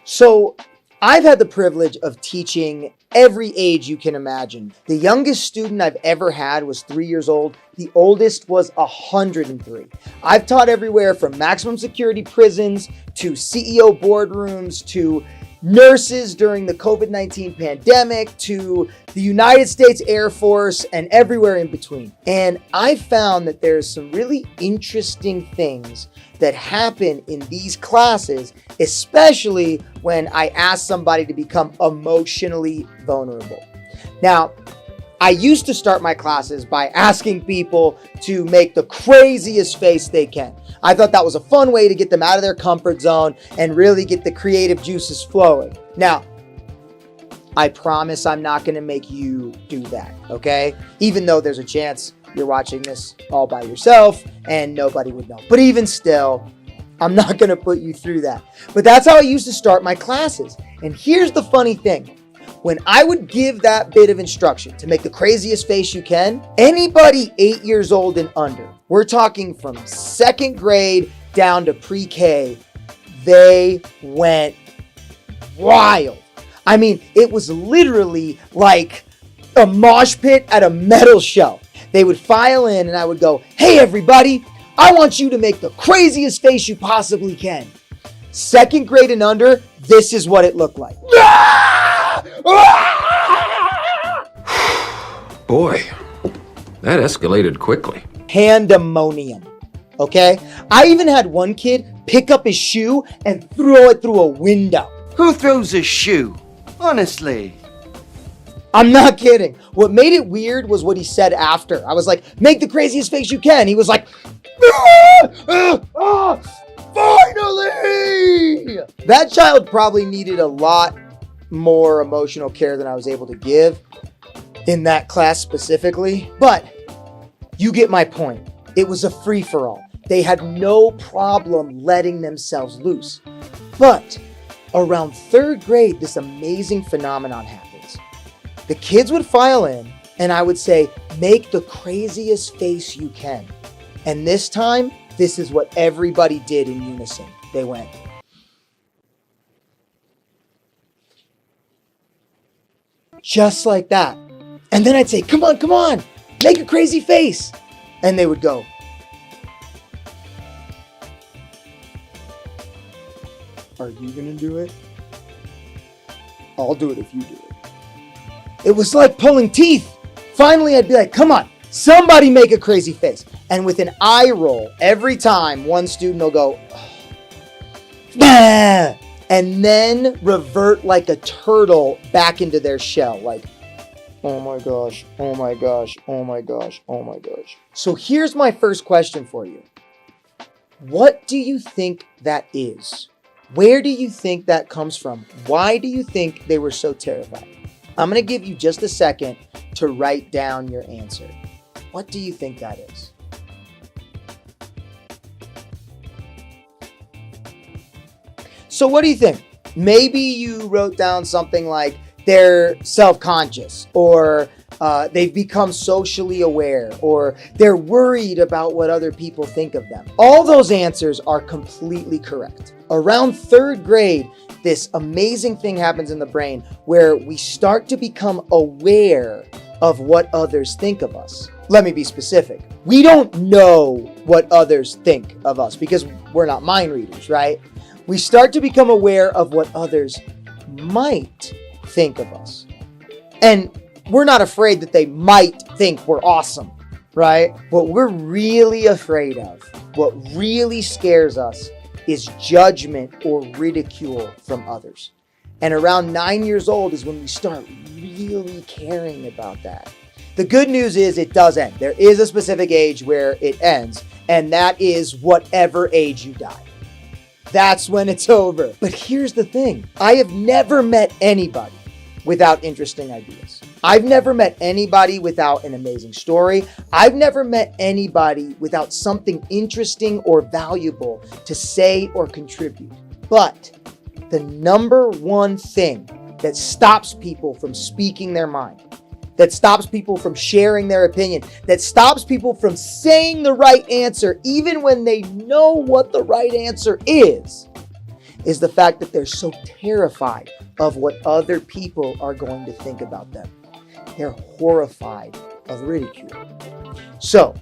So I've had the privilege of teaching every age you can imagine. The youngest student I've ever had was 3 years old. The oldest was 103. I've taught everywhere from maximum security prisons to CEO boardrooms to nurses during the COVID-19 pandemic to the United States Air Force and everywhere in between. And I found that there's some really interesting things that happen in these classes, especially when I ask somebody to become emotionally vulnerable. Now, I used to start my classes by asking people to make the craziest face they can. I thought that was a fun way to get them out of their comfort zone and really get the creative juices flowing. Now, I promise I'm not going to make you do that, okay? Even though there's a chance you're watching this all by yourself and nobody would know. But even still, I'm not going to put you through that. But that's how I used to start my classes. And here's the funny thing. When I would give that bit of instruction to make the craziest face you can, anybody 8 years old and under, we're talking from second grade down to pre-K, they went wild. I mean, it was literally like a mosh pit at a metal show. They would file in and I would go, "Hey everybody, I want you to make the craziest face you possibly can." Second grade and under, this is what it looked like. Boy, that escalated quickly. Pandemonium, okay? I even had one kid pick up his shoe and throw it through a window. Who throws a shoe? Honestly. I'm not kidding. What made it weird was what he said after. I was like, "Make the craziest face you can." He was like, "Finally!" That child probably needed a lot more emotional care than I was able to give in that class specifically. But you get my point. It was a free-for-all. They had no problem letting themselves loose. But around third grade, this amazing phenomenon happens. The kids would file in and I would say, "Make the craziest face you can." And this time, this is what everybody did in unison. They went. Just like that. And then I'd say, come on, make a crazy face." And they would go. "Are you gonna do it?" "I'll do it if you do it." It was like pulling teeth. Finally, I'd be like, "Come on, somebody make a crazy face." And with an eye roll, every time one student will go, "Bah!" and then revert like a turtle back into their shell. Like, "Oh my gosh, oh my gosh, oh my gosh, oh my gosh." So here's my first question for you. What do you think that is? Where do you think that comes from? Why do you think they were so terrified? I'm going to give you just a second to write down your answer. What do you think that is? So what do you think? Maybe you wrote down something like they're self-conscious, or they've become socially aware, or they're worried about what other people think of them. All those answers are completely correct. Around third grade, this amazing thing happens in the brain where we start to become aware of what others think of us. Let me be specific. We don't know what others think of us because we're not mind readers, right? We start to become aware of what others might think of us. And we're not afraid that they might think we're awesome, right? What we're really afraid of, what really scares us, is judgment or ridicule from others. And around 9 years old is when we start really caring about that. The good news is it does end. There is a specific age where it ends, and that is whatever age you die. That's when it's over. But here's the thing. I have never met anybody without interesting ideas. I've never met anybody without an amazing story. I've never met anybody without something interesting or valuable to say or contribute. But the number one thing that stops people from speaking their mind, that stops people from sharing their opinion, that stops people from saying the right answer even when they know what the right answer is is the fact that they're so terrified of what other people are going to think about them. They're horrified of ridicule. So,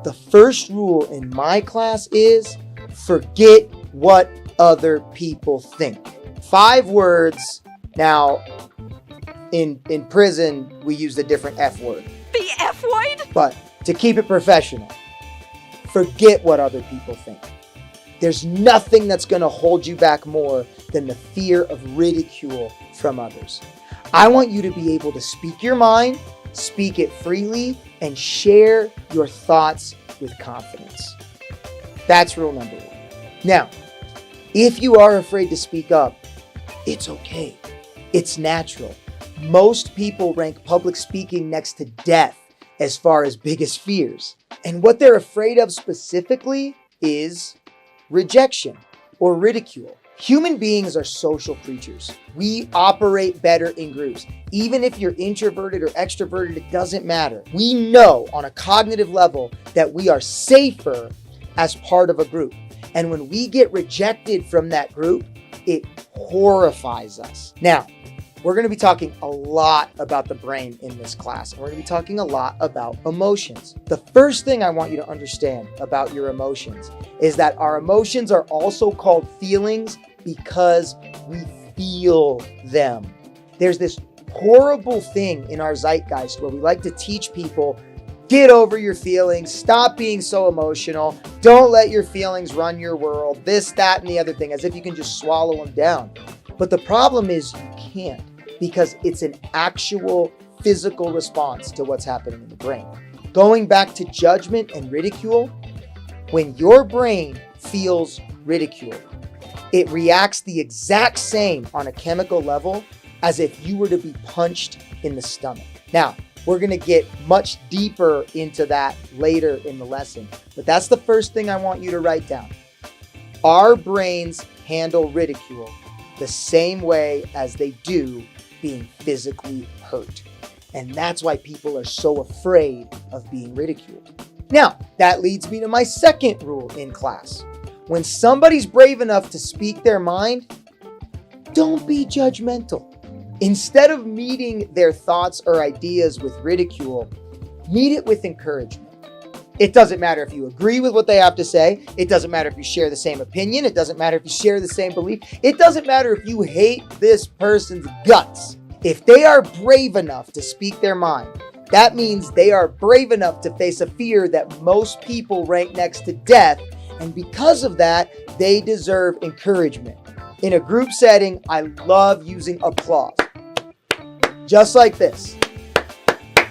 the first rule in my class is forget what other people think. 5 words. Now, in prison, we use the different F word. The F word? But to keep it professional, forget what other people think. There's nothing that's going to hold you back more than the fear of ridicule from others. I want you to be able to speak your mind, speak it freely, and share your thoughts with confidence. That's rule number 1. Now, if you are afraid to speak up, it's okay. It's natural. Most people rank public speaking next to death as far as biggest fears. And what they're afraid of specifically is rejection or ridicule. Human beings are social creatures. We operate better in groups. Even if you're introverted or extroverted, it doesn't matter. We know on a cognitive level that we are safer as part of a group. And when we get rejected from that group, it horrifies us. Now, we're going to be talking a lot about the brain in this class, and we're going to be talking a lot about emotions. The first thing I want you to understand about your emotions is that our emotions are also called feelings because we feel them. There's this horrible thing in our zeitgeist where we like to teach people, get over your feelings, stop being so emotional, don't let your feelings run your world, this, that, and the other thing, as if you can just swallow them down. But the problem is you can't, because it's an actual physical response to what's happening in the brain. Going back to judgment and ridicule, when your brain feels ridicule, it reacts the exact same on a chemical level as if you were to be punched in the stomach. Now, we're going to get much deeper into that later in the lesson, but that's the first thing I want you to write down. Our brains handle ridicule the same way as they do being physically hurt. And that's why people are so afraid of being ridiculed. Now, that leads me to my second rule in class. When somebody's brave enough to speak their mind, don't be judgmental. Instead of meeting their thoughts or ideas with ridicule, meet it with encouragement. It doesn't matter if you agree with what they have to say. It doesn't matter if you share the same opinion. It doesn't matter if you share the same belief. It doesn't matter if you hate this person's guts. If they are brave enough to speak their mind, that means they are brave enough to face a fear that most people rank next to death. And because of that, they deserve encouragement. In a group setting, I love using applause. Just like this.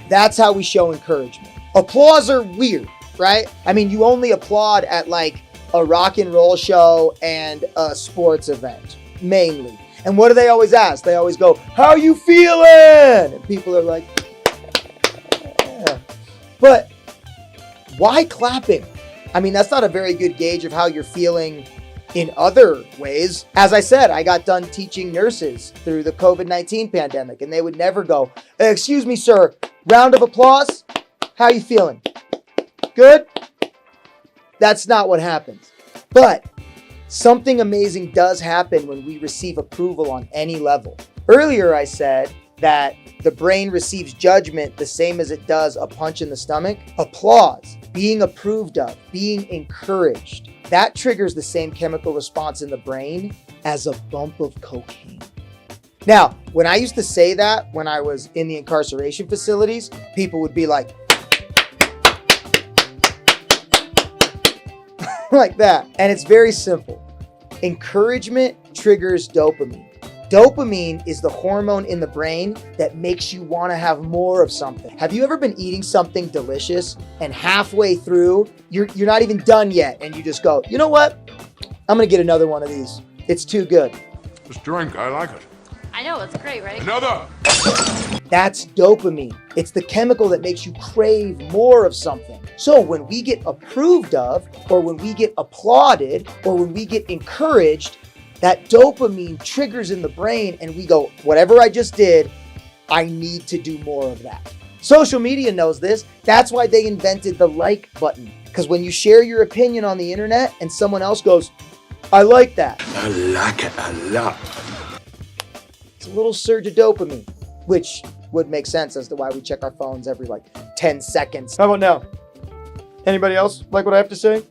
That's how we show encouragement. Applause are weird, right? I mean, you only applaud at like a rock and roll show and a sports event, mainly. And what do they always ask? They always go, "How you feeling?" And people are like, "Yeah." But why clapping? I mean, that's not a very good gauge of how you're feeling in other ways. As I said, I got done teaching nurses through the COVID-19 pandemic, and they would never go, "Excuse me, sir, round of applause. How you feeling? Good?" That's not what happens. But something amazing does happen when we receive approval on any level. Earlier, I said that the brain receives judgment the same as it does a punch in the stomach. Applause, being approved of, being encouraged, that triggers the same chemical response in the brain as a bump of cocaine. Now, when I used to say that when I was in the incarceration facilities, people would be like, like that. And it's very simple. Encouragement triggers dopamine. Dopamine is the hormone in the brain that makes you want to have more of something. Have you ever been eating something delicious and halfway through, you're not even done yet, and you just go, "You know what? I'm going to get another one of these. It's too good." This drink, I like it. I know, it's great, right? Another! That's dopamine. It's the chemical that makes you crave more of something. So when we get approved of, or when we get applauded, or when we get encouraged, that dopamine triggers in the brain and we go, "Whatever I just did, I need to do more of that." Social media knows this. That's why they invented the like button. Because when you share your opinion on the internet and someone else goes, I like that. I like it a lot. It's a little surge of dopamine, which would make sense as to why we check our phones every like 10 seconds. How about now? Anybody else like what I have to say?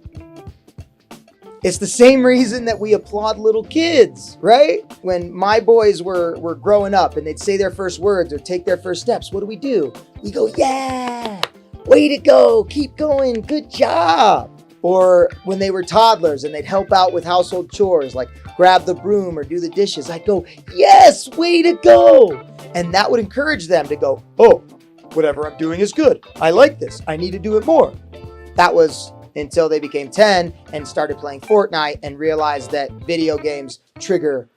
It's the same reason that we applaud little kids, right? When my boys were growing up and they'd say their first words or take their first steps, what do? We go, yeah, way to go, keep going, good job. Or when they were toddlers and they'd help out with household chores, like grab the broom or do the dishes, I'd go, yes, way to go. And that would encourage them to go, oh, whatever I'm doing is good. I like this. I need to do it more. That was until they became 10 and started playing Fortnite and realized that video games trigger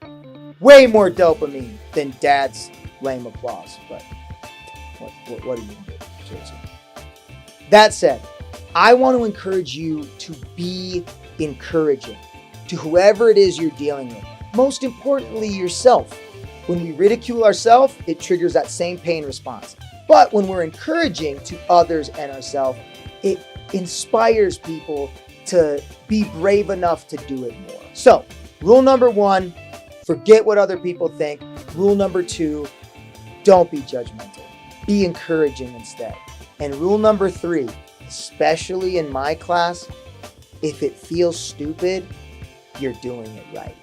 way more dopamine than dad's lame applause. But what are you going to do? Seriously. That said, I want to encourage you to be encouraging to whoever it is you're dealing with. Most importantly, yourself. When we ridicule ourselves, it triggers that same pain response. But when we're encouraging to others and ourselves, it inspires people to be brave enough to do it more. So, rule number 1, forget what other people think. Rule number 2, don't be judgmental. Be encouraging instead. And rule number 3, especially in my class, if it feels stupid, you're doing it right.